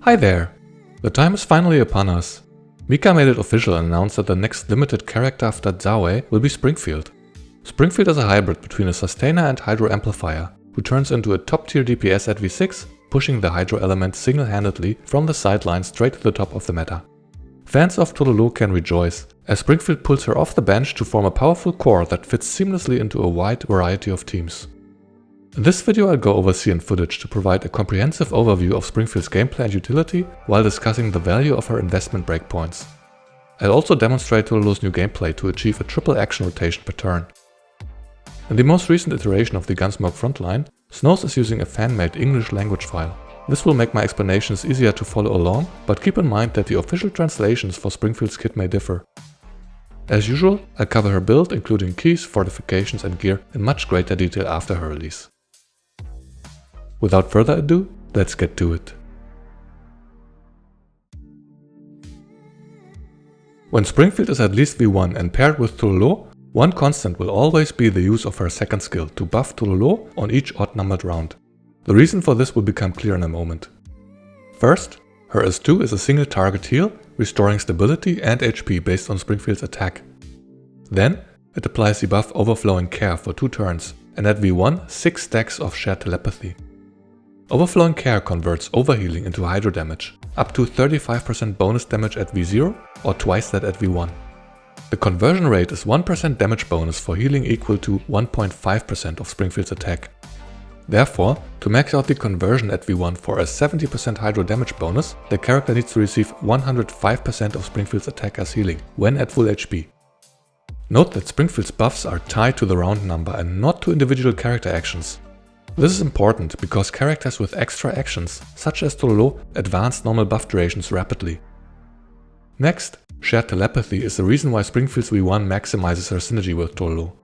Hi there! The time is finally upon us. Mika made it official and announced that the next limited character after Zawe will be Springfield. Springfield is a hybrid between a sustainer and hydro amplifier, who turns into a top tier DPS at V6, pushing the hydro element single-handedly from the sidelines straight to the top of the meta. Fans of Tololo can rejoice, as Springfield pulls her off the bench to form a powerful core that fits seamlessly into a wide variety of teams. In this video I'll go over scene footage to provide a comprehensive overview of Springfield's gameplay and utility while discussing the value of her investment breakpoints. I'll also demonstrate Tololo's new gameplay to achieve a triple action rotation per turn. In the most recent iteration of the Gunsmoke Frontline, Snows is using a fan-made English language file. This will make my explanations easier to follow along, but keep in mind that the official translations for Springfield's kit may differ. As usual, I'll cover her build including keys, fortifications and gear in much greater detail after her release. Without further ado, let's get to it. When Springfield is at least V1 and paired with Tololo, one constant will always be the use of her second skill to buff Tololo on each odd-numbered round. The reason for this will become clear in a moment. First, her S2 is a single target heal, restoring stability and HP based on Springfield's attack. Then, it applies the buff Overflowing Care for 2 turns, and at V1, 6 stacks of Shared Telepathy. Overflowing Care converts overhealing into hydro damage, up to 35% bonus damage at V0 or twice that at V1. The conversion rate is 1% damage bonus for healing equal to 1.5% of Springfield's attack. Therefore, to max out the conversion at V1 for a 70% hydro damage bonus, the character needs to receive 105% of Springfield's attack as healing, when at full HP. Note that Springfield's buffs are tied to the round number and not to individual character actions. This is important because characters with extra actions, such as Tololo, advance normal buff durations rapidly. Next, Shared Telepathy is the reason why Springfield's V1 maximizes her synergy with Tololo.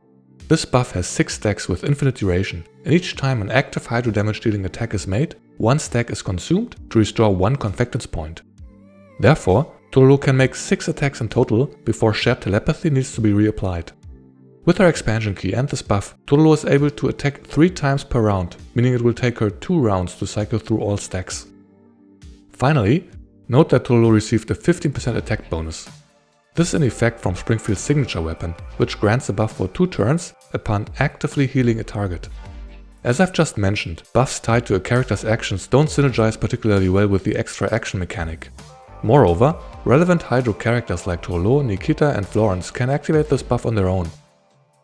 This buff has 6 stacks with infinite duration, and each time an active hydro damage dealing attack is made, 1 stack is consumed to restore 1 confectance point. Therefore, Tololo can make 6 attacks in total before Shared Telepathy needs to be reapplied. With her expansion key and this buff, Tololo is able to attack 3 times per round, meaning it will take her 2 rounds to cycle through all stacks. Finally, note that Tololo received a 15% attack bonus. This is an effect from Springfield's signature weapon, which grants a buff for 2 turns upon actively healing a target. As I've just mentioned, buffs tied to a character's actions don't synergize particularly well with the extra action mechanic. Moreover, relevant hydro characters like Tololo, Nikita and Florence can activate this buff on their own.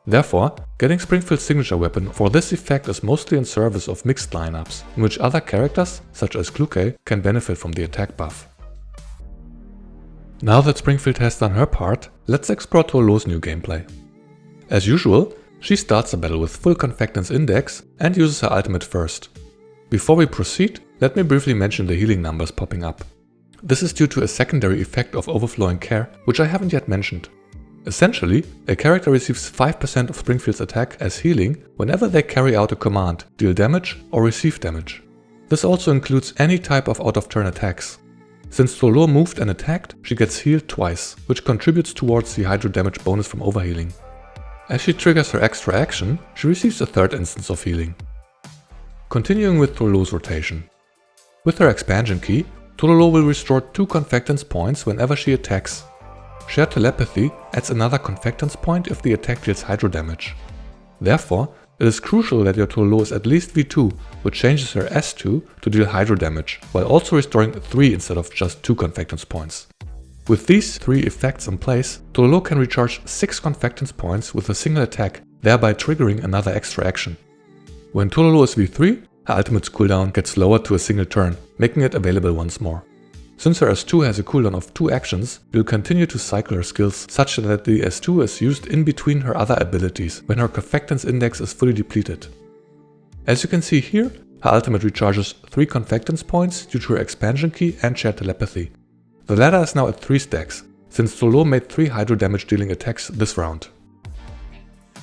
Therefore, getting Springfield's signature weapon for this effect is mostly in service of mixed lineups, in which other characters, such as Kluke, can benefit from the attack buff. Now that Springfield has done her part, let's explore Tololo's new gameplay. As usual, she starts the battle with full Confectance Index and uses her ultimate first. Before we proceed, let me briefly mention the healing numbers popping up. This is due to a secondary effect of Overflowing Care, which I haven't yet mentioned. Essentially, a character receives 5% of Springfield's attack as healing whenever they carry out a command, deal damage or receive damage. This also includes any type of out-of-turn attacks. Since Tololo moved and attacked, she gets healed twice, which contributes towards the hydro damage bonus from overhealing. As she triggers her extra action, she receives a 3rd instance of healing. Continuing with Tololo's rotation. With her expansion key, Tololo will restore 2 confectance points whenever she attacks. Shared Telepathy adds another confectance point if the attack deals hydro damage. Therefore, it is crucial that your Tololo is at least V2, which changes her S2 to deal hydro damage, while also restoring 3 instead of just 2 confectance points. With these 3 effects in place, Tololo can recharge 6 confectance points with a single attack, thereby triggering another extra action. When Tololo is V3, her ultimate's cooldown gets lowered to a single turn, making it available once more. Since her S2 has a cooldown of 2 actions, we'll continue to cycle her skills such that the S2 is used in between her other abilities when her Confectance Index is fully depleted. As you can see here, her ultimate recharges 3 confectance points due to her expansion key and Shared Telepathy. The latter is now at 3 stacks, since Tololo made 3 hydro damage dealing attacks this round.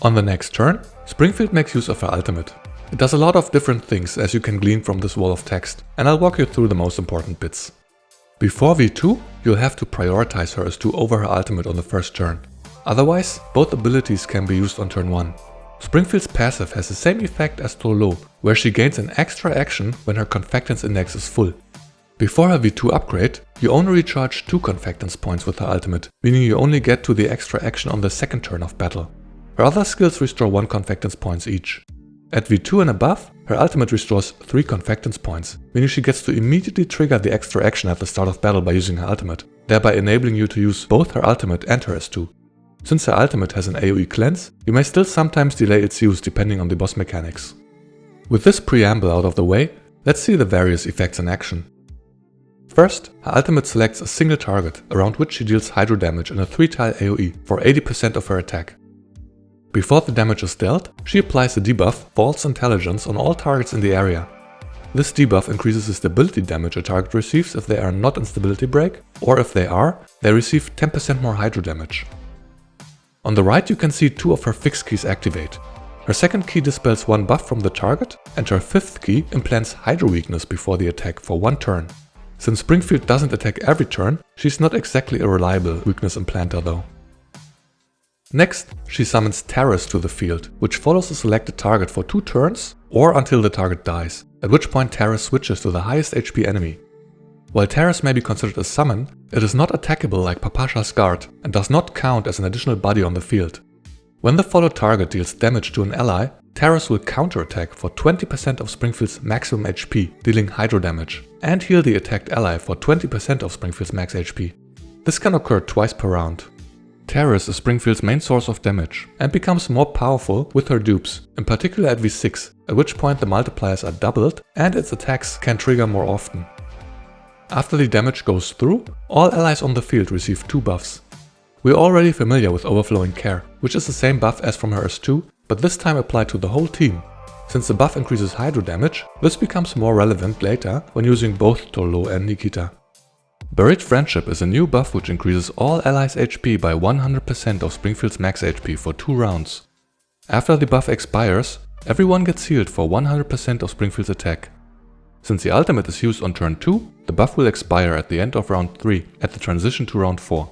On the next turn, Springfield makes use of her ultimate. It does a lot of different things as you can glean from this wall of text, and I'll walk you through the most important bits. Before V2, you'll have to prioritize her S2 over her ultimate on the first turn. Otherwise, both abilities can be used on turn 1. Springfield's passive has the same effect as Tololo, where she gains an extra action when her Confectance Index is full. Before her V2 upgrade, you only recharge 2 Confectance points with her ultimate, meaning you only get to the extra action on the second turn of battle. Her other skills restore 1 Confectance points each. At V2 and above, her ultimate restores 3 Confectance points, meaning she gets to immediately trigger the extra action at the start of battle by using her ultimate, thereby enabling you to use both her ultimate and her S2. Since her ultimate has an AoE cleanse, you may still sometimes delay its use depending on the boss mechanics. With this preamble out of the way, let's see the various effects in action. First, her ultimate selects a single target, around which she deals hydro damage in a 3-tile AoE for 80% of her attack. Before the damage is dealt, she applies the debuff False Intelligence on all targets in the area. This debuff increases the stability damage a target receives if they are not in stability break, or if they are, they receive 10% more hydro damage. On the right you can see 2 of her fixed keys activate. Her second key dispels 1 buff from the target, and her 5th key implants hydro weakness before the attack for 1 turn. Since Springfield doesn't attack every turn, she's not exactly a reliable weakness implanter though. Next, she summons Terrace to the field, which follows a selected target for 2 turns or until the target dies, at which point Terrace switches to the highest HP enemy. While Terrace may be considered a summon, it is not attackable like Papasha's Guard and does not count as an additional body on the field. When the followed target deals damage to an ally, Terrace will counterattack for 20% of Springfield's maximum HP, dealing hydro damage, and heal the attacked ally for 20% of Springfield's max HP. This can occur twice per round. Terrace is Springfield's main source of damage and becomes more powerful with her dupes, in particular at V6, at which point the multipliers are doubled and its attacks can trigger more often. After the damage goes through, all allies on the field receive 2 buffs. We're already familiar with Overflowing Care, which is the same buff as from her S2, but this time applied to the whole team. Since the buff increases hydro damage, this becomes more relevant later when using both Tololo and Nikita. Buried Friendship is a new buff which increases all allies' HP by 100% of Springfield's max HP for 2 rounds. After the buff expires, everyone gets healed for 100% of Springfield's attack. Since the ultimate is used on turn 2, the buff will expire at the end of round 3 at the transition to round 4.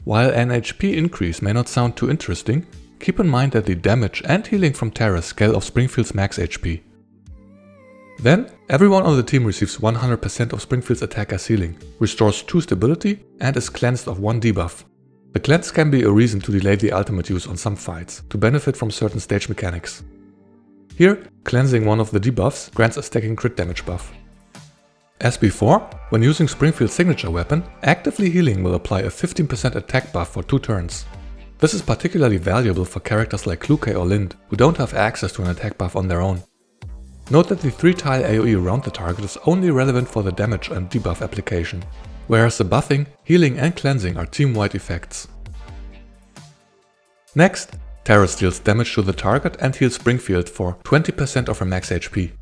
While an HP increase may not sound too interesting, keep in mind that the damage and healing from Terrace scale of Springfield's max HP. Then, everyone on the team receives 100% of Springfield's attack as healing, restores 2 stability, and is cleansed of 1 debuff. The cleanse can be a reason to delay the ultimate use on some fights, to benefit from certain stage mechanics. Here, cleansing one of the debuffs grants a stacking crit damage buff. As before, when using Springfield's signature weapon, actively healing will apply a 15% attack buff for 2 turns. This is particularly valuable for characters like Kluke or Lind, who don't have access to an attack buff on their own. Note that the 3-tile AoE around the target is only relevant for the damage and debuff application, whereas the buffing, healing and cleansing are team-wide effects. Next, Terrace deals damage to the target and heals Springfield for 20% of her max HP.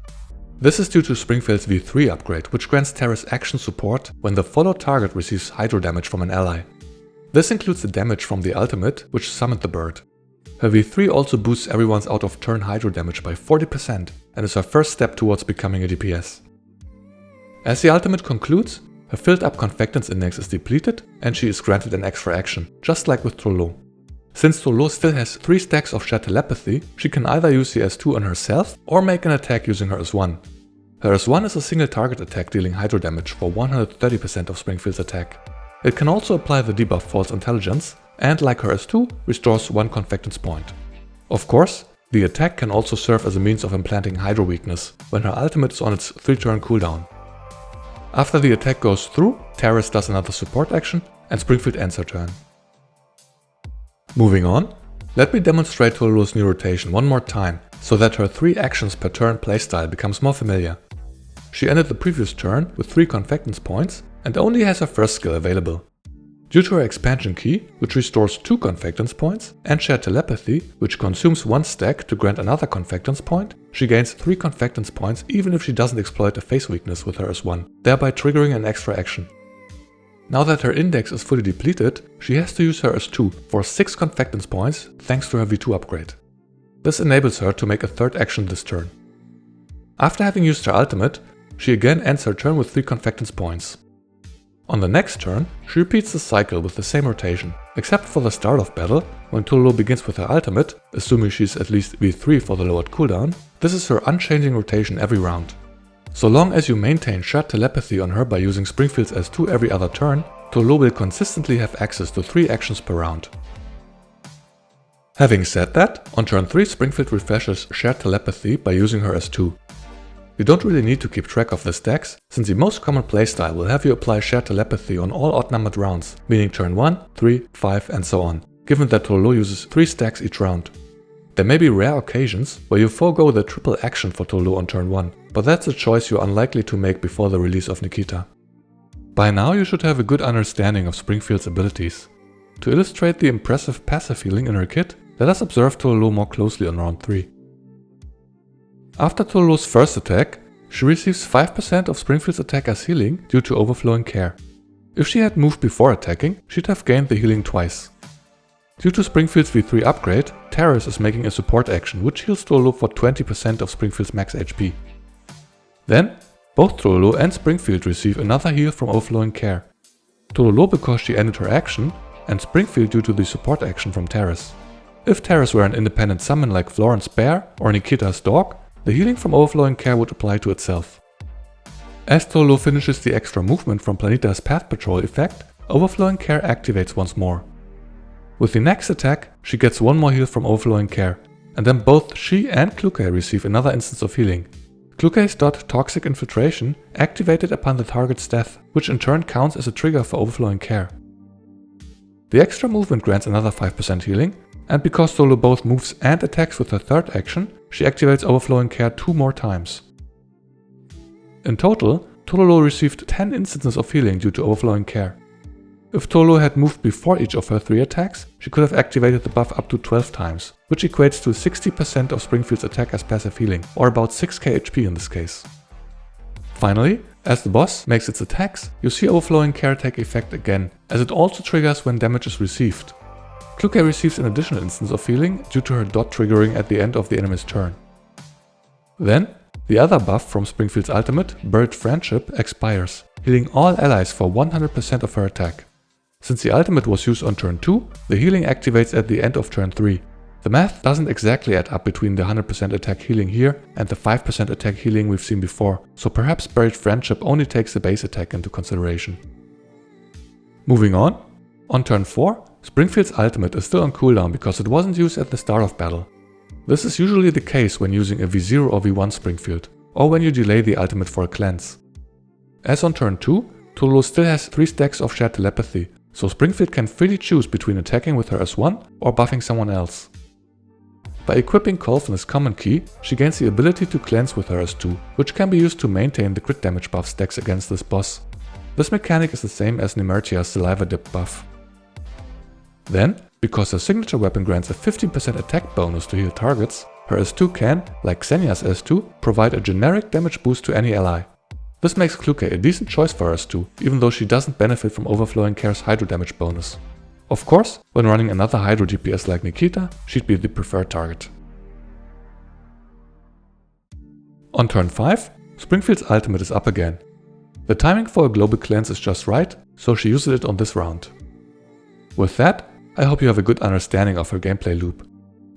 This is due to Springfield's V3 upgrade, which grants Terrace action support when the followed target receives hydro damage from an ally. This includes the damage from the ultimate, which summoned the bird. Her V3 also boosts everyone's out of turn hydro damage by 40% and is her first step towards becoming a DPS. As the ultimate concludes, her filled up Confectance index is depleted and she is granted an extra action, just like with Tololo. Since Tololo still has 3 stacks of shared telepathy, she can either use the S2 on herself or make an attack using her S1. Her S1 is a single target attack dealing hydro damage for 130% of Springfield's attack. It can also apply the debuff False Intelligence, and like her S2, restores 1 Confectance point. Of course, the attack can also serve as a means of implanting hydro weakness when her ultimate is on its 3-turn cooldown. After the attack goes through, Terrace does another support action and Springfield ends her turn. Moving on, let me demonstrate Tololo's new rotation one more time so that her 3 actions per turn playstyle becomes more familiar. She ended the previous turn with 3 Confectance points and only has her first skill available. Due to her expansion key, which restores 2 Confectance points, and shared telepathy, which consumes 1 stack to grant another Confectance point, she gains 3 Confectance points even if she doesn't exploit a phase weakness with her S1, thereby triggering an extra action. Now that her index is fully depleted, she has to use her S2 for 6 Confectance points thanks to her V2 upgrade. This enables her to make a 3rd action this turn. After having used her ultimate, she again ends her turn with 3 Confectance points. On the next turn, she repeats the cycle with the same rotation, except for the start of battle, when Tololo begins with her ultimate, assuming she's at least V3 for the lowered cooldown. This is her unchanging rotation every round. So long as you maintain shared telepathy on her by using Springfield's S2 every other turn, Tololo will consistently have access to 3 actions per round. Having said that, on turn 3 Springfield refreshes shared telepathy by using her S2. You don't really need to keep track of the stacks, since the most common playstyle will have you apply shared telepathy on all odd-numbered rounds, meaning turn 1, 3, 5 and so on, given that Tololo uses 3 stacks each round. There may be rare occasions where you forego the triple action for Tololo on turn 1, but that's a choice you're unlikely to make before the release of Nikita. By now you should have a good understanding of Springfield's abilities. To illustrate the impressive passive healing in her kit, let us observe Tololo more closely on round 3. After Tololo's first attack, she receives 5% of Springfield's attack as healing due to overflowing care. If she had moved before attacking, she'd have gained the healing twice. Due to Springfield's V3 upgrade, Terrace is making a support action which heals Tololo for 20% of Springfield's max HP. Then, both Tololo and Springfield receive another heal from overflowing care. Tololo because she ended her action, and Springfield due to the support action from Terrace. If Terrace were an independent summon like Florence Bear or Nikita's dog, the healing from overflowing care would apply to itself. As Tololo finishes the extra movement from Planeta's Path Patrol effect, overflowing care activates once more. With the next attack, she gets one more heal from overflowing care, and then both she and Kluke receive another instance of healing. Kluke's Toxic Infiltration activated upon the target's death, which in turn counts as a trigger for overflowing care. The extra movement grants another 5% healing, and because Tololo both moves and attacks with her third action, she activates overflowing care 2 more times. In total, Tololo received 10 instances of healing due to overflowing care. If Tololo had moved before each of her 3 attacks, she could have activated the buff up to 12 times, which equates to 60% of Springfield's attack as passive healing, or about 6k HP in this case. Finally, as the boss makes its attacks, you see overflowing care take effect again, as it also triggers when damage is received. Kluke receives an additional instance of healing due to her dot triggering at the end of the enemy's turn. Then, the other buff from Springfield's ultimate, Buried Friendship, expires, healing all allies for 100% of her attack. Since the ultimate was used on turn 2, the healing activates at the end of turn 3. The math doesn't exactly add up between the 100% attack healing here and the 5% attack healing we've seen before, so perhaps Buried Friendship only takes the base attack into consideration. Moving on turn 4, Springfield's ultimate is still on cooldown because it wasn't used at the start of battle. This is usually the case when using a V0 or V1 Springfield, or when you delay the ultimate for a cleanse. As on turn 2, Tololo still has 3 stacks of shared telepathy, so Springfield can freely choose between attacking with her S1 or buffing someone else. By equipping Colfin's common key, she gains the ability to cleanse with her S2, which can be used to maintain the crit damage buff stacks against this boss. This mechanic is the same as Nemertia's Saliva Dip buff. Then, because her signature weapon grants a 15% attack bonus to heal targets, her S2 can, like Xenia's S2, provide a generic damage boost to any ally. This makes Kluke a decent choice for her S2, even though she doesn't benefit from overflowing care's hydro damage bonus. Of course, when running another hydro DPS like Nikita, she'd be the preferred target. On turn 5, Springfield's ultimate is up again. The timing for a global cleanse is just right, so she uses it on this round. With that, I hope you have a good understanding of her gameplay loop.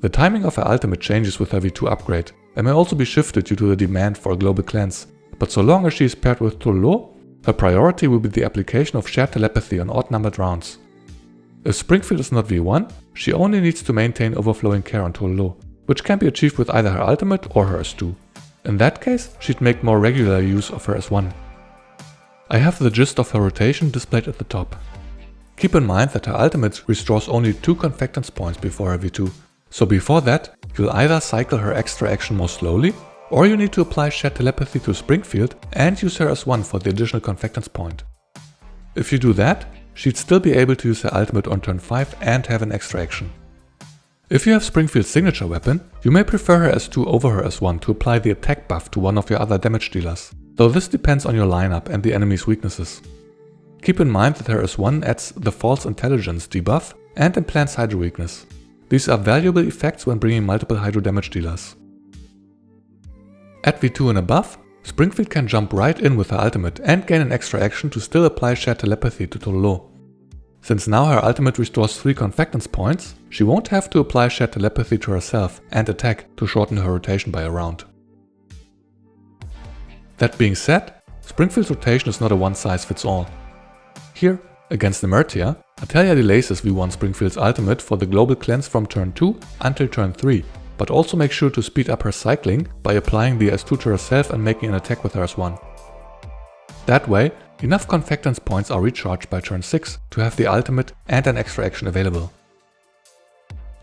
The timing of her ultimate changes with her V2 upgrade, and may also be shifted due to the demand for a global cleanse, but so long as she is paired with Tololo, her priority will be the application of shared telepathy on odd-numbered rounds. If Springfield is not V1, she only needs to maintain overflowing care on Tololo, which can be achieved with either her ultimate or her S2. In that case, she'd make more regular use of her S1. I have the gist of her rotation displayed at the top. Keep in mind that her ultimate restores only 2 Confectance points before her V2, so before that, you'll either cycle her extra action more slowly, or you need to apply shared telepathy to Springfield and use her S1 for the additional Confectance point. If you do that, she'd still be able to use her ultimate on turn 5 and have an extra action. If you have Springfield's signature weapon, you may prefer her S2 over her S1 to apply the attack buff to one of your other damage dealers, though this depends on your lineup and the enemy's weaknesses. Keep in mind that her S1 adds the False Intelligence debuff and implants Hydro weakness. These are valuable effects when bringing multiple Hydro damage dealers. At V2 and above, Springfield can jump right in with her ultimate and gain an extra action to still apply shared telepathy to Tololo. Since now her ultimate restores 3 Confectance points, she won't have to apply shared telepathy to herself and attack to shorten her rotation by a round. That being said, Springfield's rotation is not a one-size-fits-all. Here, against Emertia, Atelier delays his V1 Springfield's ultimate for the global cleanse from turn 2 until turn 3, but also makes sure to speed up her cycling by applying the S2 to herself and making an attack with her S1. That way, enough Confectance points are recharged by turn 6 to have the ultimate and an extra action available.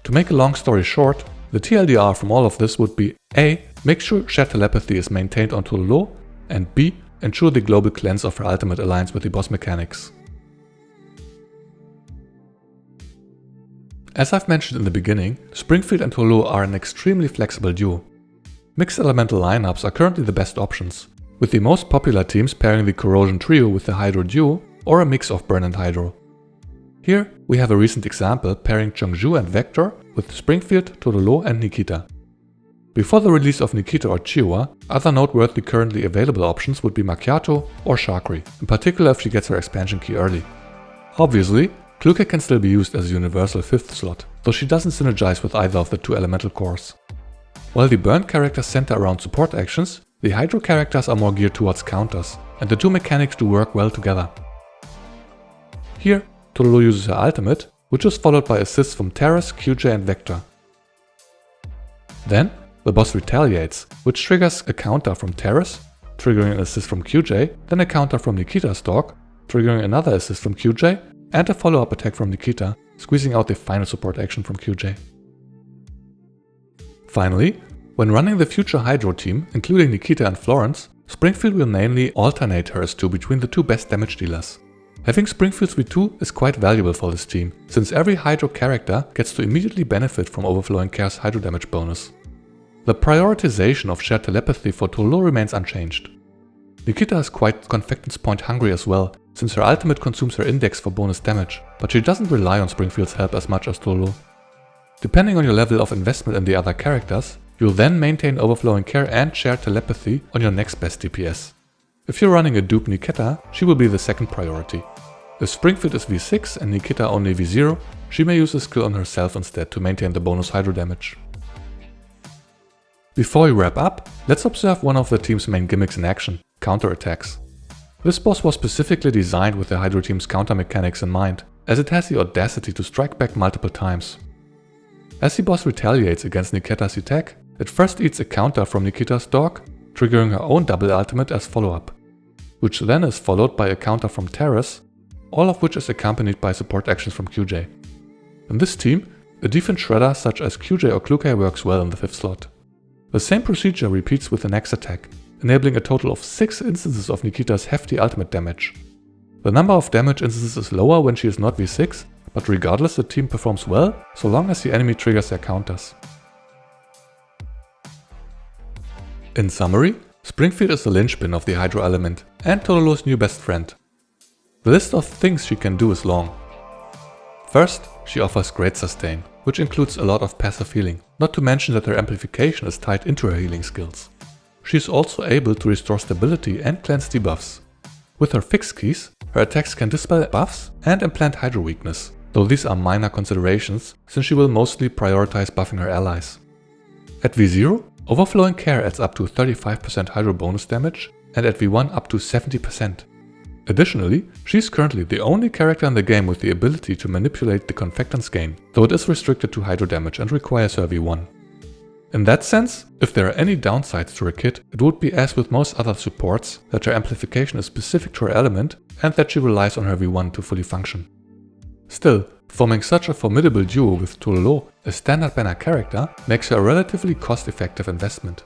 To make a long story short, the TLDR from all of this would be A. Make sure shared telepathy is maintained on Tololo, and B. Ensure the global cleanse of her ultimate aligns with the boss mechanics. As I've mentioned in the beginning, Springfield and Tololo are an extremely flexible duo. Mixed elemental lineups are currently the best options, with the most popular teams pairing the Corrosion trio with the Hydro duo or a mix of Burn and Hydro. Here we have a recent example pairing Chongju and Vector with Springfield, Tololo and Nikita. Before the release of Nikita or Chihuahua, other noteworthy currently available options would be Macchiato or Shakri, in particular if she gets her expansion key early. Obviously, Kluke can still be used as a universal 5th slot, though she doesn't synergize with either of the two elemental cores. While the Burn characters center around support actions, the Hydro characters are more geared towards counters, and the two mechanics do work well together. Here, Tololo uses her ultimate, which is followed by assists from Terrace, QJ and Vector. Then, the boss retaliates, which triggers a counter from Terrace, triggering an assist from QJ, then a counter from Nikita's Dog, triggering another assist from QJ, and a follow-up attack from Nikita, squeezing out the final support action from QJ. Finally, when running the future Hydro team, including Nikita and Florence, Springfield will mainly alternate her S2 between the two best damage dealers. Having Springfield's V2 is quite valuable for this team, since every Hydro character gets to immediately benefit from Overflowing Care's Hydro damage bonus. The prioritization of shared telepathy for Tololo remains unchanged. Nikita is quite Confectance point hungry as well, since her ultimate consumes her index for bonus damage, but she doesn't rely on Springfield's help as much as Tololo. Depending on your level of investment in the other characters, you'll then maintain Overflowing Care and shared telepathy on your next best DPS. If you're running a dupe Nikita, she will be the second priority. If Springfield is V6 and Nikita only V0, she may use a skill on herself instead to maintain the bonus Hydro damage. Before we wrap up, let's observe one of the team's main gimmicks in action, counterattacks. This boss was specifically designed with the Hydro team's counter mechanics in mind, as it has the audacity to strike back multiple times. As the boss retaliates against Nikita's attack, it first eats a counter from Nikita's Dog, triggering her own double ultimate as follow-up, which then is followed by a counter from Terrace, all of which is accompanied by support actions from QJ. In this team, a defense shredder such as QJ or Kluke works well in the 5th slot. The same procedure repeats with the next attack, enabling a total of 6 instances of Nikita's hefty ultimate damage. The number of damage instances is lower when she is not V6, but regardless the team performs well so long as the enemy triggers their counters. In summary, Springfield is the linchpin of the Hydro element and Tololo's new best friend. The list of things she can do is long. First, she offers great sustain, which includes a lot of passive healing, not to mention that her amplification is tied into her healing skills. She is also able to restore stability and cleanse debuffs. With her fixed keys, her attacks can dispel buffs and implant Hydro weakness, though these are minor considerations since she will mostly prioritize buffing her allies. At V0, Overflowing Care adds up to 35% Hydro bonus damage and at V1 up to 70%. Additionally, she is currently the only character in the game with the ability to manipulate the Confectance gain, though it is restricted to Hydro damage and requires her V1. In that sense, if there are any downsides to her kit, it would be as with most other supports, that her amplification is specific to her element and that she relies on her V1 to fully function. Still, forming such a formidable duo with Tololo, a standard banner character, makes her a relatively cost-effective investment.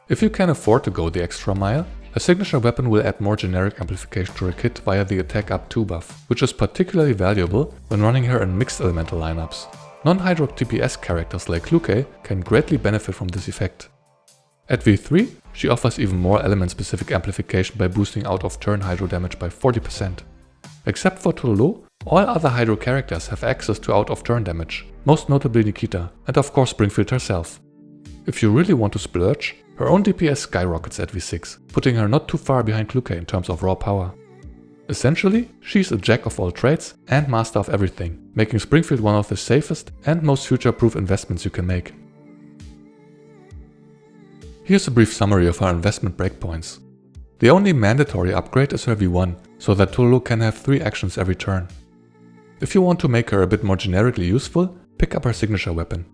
If you can afford to go the extra mile, a signature weapon will add more generic amplification to her kit via the Attack Up 2 buff, which is particularly valuable when running her in mixed elemental lineups. Non-Hydro TPS characters like Kluke can greatly benefit from this effect. At V3, she offers even more element-specific amplification by boosting out-of-turn Hydro damage by 40%. Except for Tololo, all other Hydro characters have access to out-of-turn damage, most notably Nikita, and of course Springfield herself. If you really want to splurge, her own DPS skyrockets at V6, putting her not too far behind Kluke in terms of raw power. Essentially, she's a jack of all trades and master of everything, making Springfield one of the safest and most future-proof investments you can make. Here's a brief summary of her investment breakpoints. The only mandatory upgrade is her V1, so that Tololo can have 3 actions every turn. If you want to make her a bit more generically useful, pick up her signature weapon.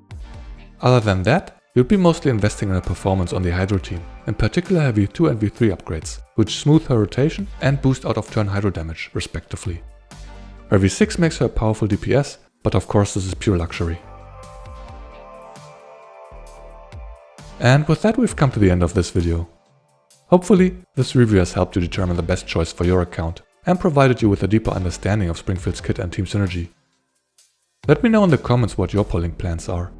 Other than that, you'll be mostly investing in her performance on the Hydro team, in particular her V2 and V3 upgrades, which smooth her rotation and boost out of turn Hydro damage, respectively. Her V6 makes her a powerful DPS, but of course this is pure luxury. And with that we've come to the end of this video. Hopefully, this review has helped you determine the best choice for your account and provided you with a deeper understanding of Springfield's kit and team synergy. Let me know in the comments what your polling plans are.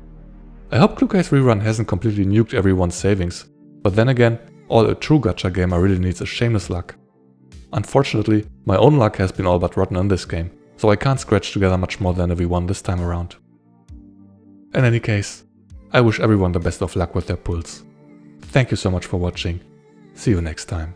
I hope Cluecase Rerun hasn't completely nuked everyone's savings, but then again, all a true gacha gamer really needs is shameless luck. Unfortunately, my own luck has been all but rotten in this game, so I can't scratch together much more than a V1 this time around. In any case, I wish everyone the best of luck with their pulls. Thank you so much for watching. See you next time.